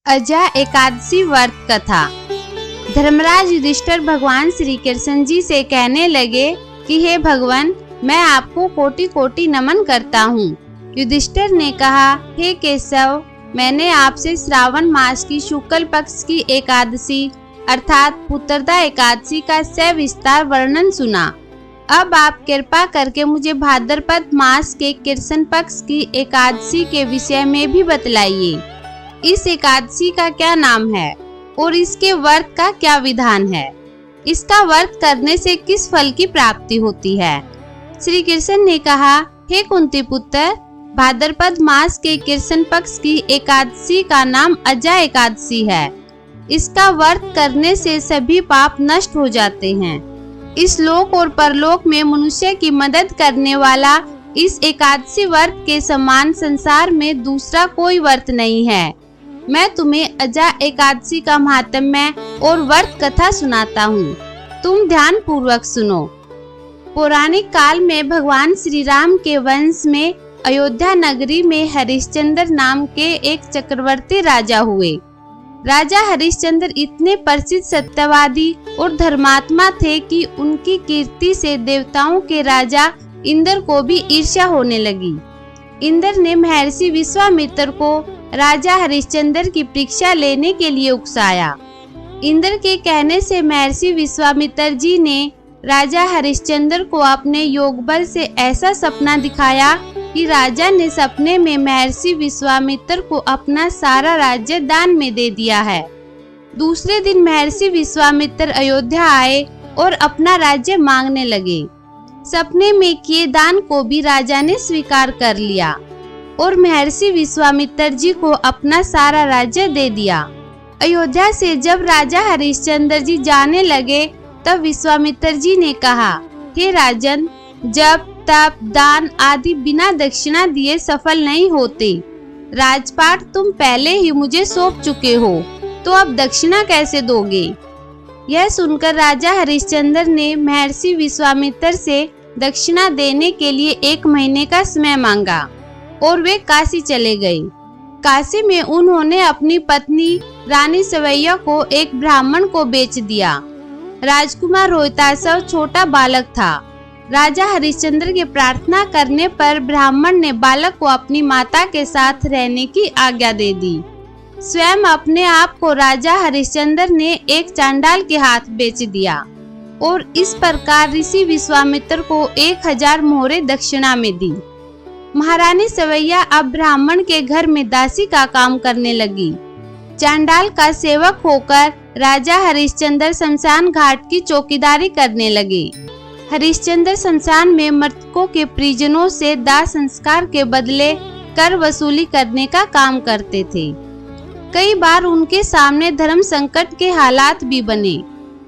अजा एकादशी व्रत कथा। धर्मराज युधिष्ठिर भगवान श्री कृष्ण जी से कहने लगे कि हे भगवान, मैं आपको कोटि कोटि नमन करता हूँ। युधिष्ठिर ने कहा, हे केशव, मैंने आपसे श्रावण मास की शुक्ल पक्ष की एकादशी अर्थात पुत्रदा एकादशी का सविस्तार वर्णन सुना। अब आप कृपा करके मुझे भाद्रपद मास के कृष्ण पक्ष की एकादशी के विषय में भी बतलाइए। इस एकादशी का क्या नाम है और इसके व्रत का क्या विधान है? इसका व्रत करने से किस फल की प्राप्ति होती है? श्री कृष्ण ने कहा, हे कुंती पुत्र, भाद्रपद मास के कृष्ण पक्ष की एकादशी का नाम अजा एकादशी है। इसका व्रत करने से सभी पाप नष्ट हो जाते हैं। इस लोक और परलोक में मनुष्य की मदद करने वाला इस एकादशी व्रत के समान संसार में दूसरा कोई व्रत नहीं है। मैं तुम्हें अजा एकादशी का महात्म्य और व्रत कथा सुनाता हूँ। तुम ध्यान पूर्वक सुनो। पौराणिक काल में भगवान श्री राम के वंश में अयोध्या नगरी में हरिश्चंद्र नाम के एक चक्रवर्ती राजा हुए। राजा हरिश्चंद्र इतने प्रसिद्ध सत्यवादी और धर्मात्मा थे कि उनकी कीर्ति से देवताओं के राजा इंद्र को भी ईर्ष्या होने लगी। इंद्र ने महर्षि विश्वामित्र को राजा हरिश्चंद्र की परीक्षा लेने के लिए उकसाया। इंद्र के कहने से महर्षि विश्वामित्र जी ने राजा हरिश्चंद्र को अपने योग बल से ऐसा सपना दिखाया कि राजा ने सपने में महर्षि विश्वामित्र को अपना सारा राज्य दान में दे दिया है। दूसरे दिन महर्षि विश्वामित्र अयोध्या आए और अपना राज्य मांगने लगे। सपने में किए दान को भी राजा ने स्वीकार कर लिया और महर्षि विश्वामित्र जी को अपना सारा राज्य दे दिया। अयोध्या से जब राजा हरिश्चंद्र जी जाने लगे तब विश्वामित्र जी ने कहा, हे राजन, जब तप दान आदि बिना दक्षिणा दिए सफल नहीं होते। राजपाट तुम पहले ही मुझे सौंप चुके हो, तो अब दक्षिणा कैसे दोगे? यह सुनकर राजा हरिश्चंद्र ने महर्षि विश्वामित्र से दक्षिणा देने के लिए 1 महीने का समय मांगा और वे काशी चले गए। काशी में उन्होंने अपनी पत्नी रानी सवैया को एक ब्राह्मण को बेच दिया। राजकुमार रोहितासव छोटा बालक था। राजा हरिश्चंद्र के प्रार्थना करने पर ब्राह्मण ने बालक को अपनी माता के साथ रहने की आज्ञा दे दी। स्वयं अपने आप को राजा हरिश्चंद्र ने एक चांडाल के हाथ बेच दिया और इस प्रकार ऋषि विश्वामित्र को 1000 मोहरे दक्षिणा में दी। महारानी सवैया अब ब्राह्मण के घर में दासी का काम करने लगी। चांडाल का सेवक होकर राजा हरिश्चंद्र शमशान घाट की चौकीदारी करने लगे। हरिश्चंद्र शमशान में मृतकों के परिजनों से दाह संस्कार के बदले कर वसूली करने का काम करते थे। कई बार उनके सामने धर्म संकट के हालात भी बने,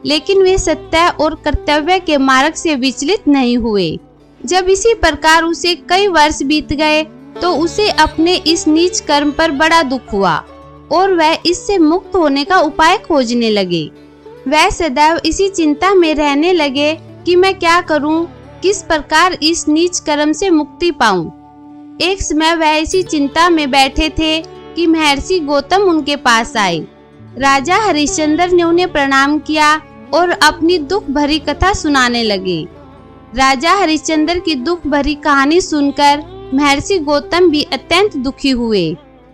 लेकिन वे सत्य और कर्तव्य के मार्ग से विचलित नहीं हुए। जब इसी प्रकार उसे कई वर्ष बीत गए तो उसे अपने इस नीच कर्म पर बड़ा दुख हुआ और वह इससे मुक्त होने का उपाय खोजने लगे। वह सदैव इसी चिंता में रहने लगे कि मैं क्या करूं, किस प्रकार इस नीच कर्म से मुक्ति पाऊं। एक समय वह इसी चिंता में बैठे थे कि महर्षि गौतम उनके पास आए। राजा हरिश्चंद्र ने उन्हें प्रणाम किया और अपनी दुख भरी कथा सुनाने लगे। राजा हरिश्चंद्र की दुख भरी कहानी सुनकर महर्षि गौतम भी अत्यंत दुखी हुए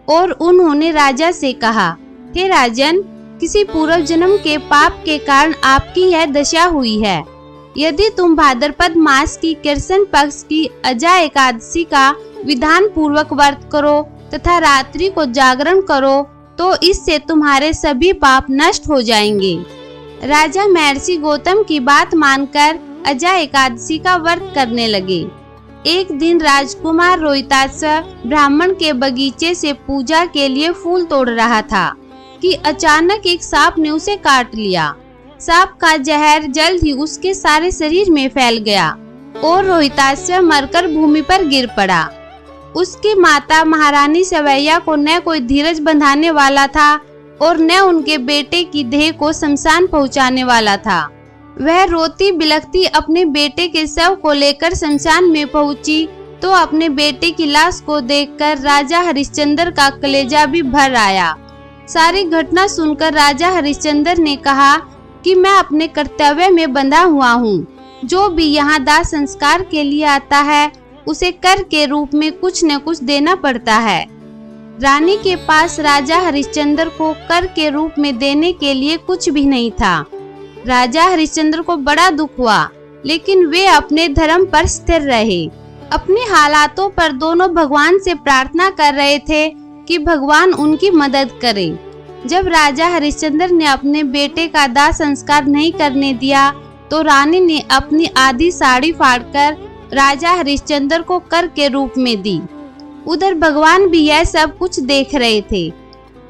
और उन्होंने राजा से कहा, हे राजन, किसी पूर्व जन्म के पाप के कारण आपकी यह दशा हुई है। यदि तुम भाद्रपद मास की कृष्ण पक्ष की अजा एकादशी का विधान पूर्वक व्रत करो तथा रात्रि को जागरण करो तो इससे तुम्हारे सभी पाप नष्ट हो जाएंगे। राजा महर्षि गौतम की बात मानकर अजा एकादशी का व्रत करने लगे। एक दिन राजकुमार रोहितासव ब्राह्मण के बगीचे से पूजा के लिए फूल तोड़ रहा था कि अचानक एक सांप ने उसे काट लिया। सांप का जहर जल्द ही उसके सारे शरीर में फैल गया और रोहितासव मरकर भूमि पर गिर पड़ा। उसकी माता महारानी सवैया को न कोई धीरज बंधाने वाला था और न उनके बेटे की देह को शमशान पहुंचाने वाला था। वह रोती बिलखती अपने बेटे के शव को लेकर शमशान में पहुंची तो अपने बेटे की लाश को देखकर राजा हरिश्चंद्र का कलेजा भी भर आया। सारी घटना सुनकर राजा हरिश्चंद्र ने कहा कि मैं अपने कर्तव्य में बंधा हुआ हूँ। जो भी यहाँ दाह संस्कार के लिए आता है उसे कर के रूप में कुछ न कुछ देना पड़ता है। रानी के पास राजा हरिश्चंद्र को कर के रूप में देने के लिए कुछ भी नहीं था। राजा हरिश्चंद्र को बड़ा दुख हुआ, लेकिन वे अपने धर्म पर स्थिर रहे। अपने हालातों पर दोनों भगवान से प्रार्थना कर रहे थे कि भगवान उनकी मदद करे। जब राजा हरिश्चंद्र ने अपने बेटे का दाह संस्कार नहीं करने दिया तो रानी ने अपनी आधी साड़ी फाड़कर राजा हरिश्चंद्र को कर के रूप में दी। उधर भगवान भी यह सब कुछ देख रहे थे,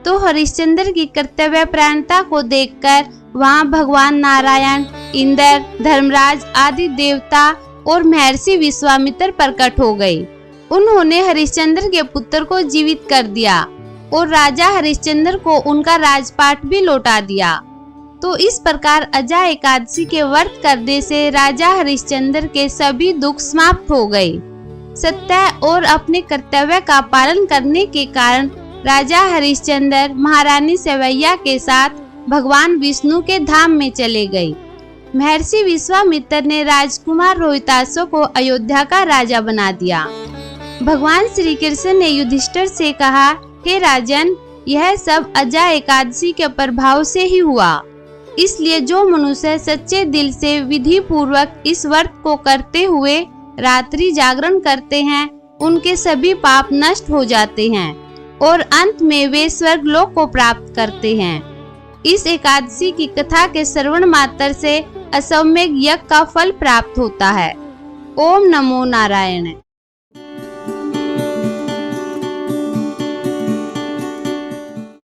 तो हरिश्चंद्र की कर्तव्यपरायणता को देखकर वहां भगवान नारायण, इंद्र, धर्मराज आदि देवता और महर्षि विश्वामित्र प्रकट हो गए। उन्होंने हरिश्चंद्र के पुत्र को जीवित कर दिया और राजा हरिश्चंद्र को उनका राजपाट भी लौटा दिया। तो इस प्रकार अजा एकादशी के व्रत करने से राजा हरिश्चंद्र के सभी दुख समाप्त हो गए। सत्य और अपने कर्तव्य का पालन करने के कारण राजा हरिश्चंद्र महारानी सवैया के साथ भगवान विष्णु के धाम में चले गए। महर्षि विश्वामित्र ने राजकुमार रोहितासो को अयोध्या का राजा बना दिया। भगवान श्री कृष्ण ने युधिष्ठिर से कहा, हे राजन, यह सब अजा एकादशी के प्रभाव से ही हुआ। इसलिए जो मनुष्य सच्चे दिल से विधि पूर्वक इस व्रत को करते हुए रात्रि जागरण करते हैं, उनके सभी पाप नष्ट हो जाते हैं और अंत में वे स्वर्ग लोक को प्राप्त करते हैं। इस एकादशी की कथा के श्रवण मात्र से अश्वमेध यज्ञ का फल प्राप्त होता है। ओम नमो नारायण।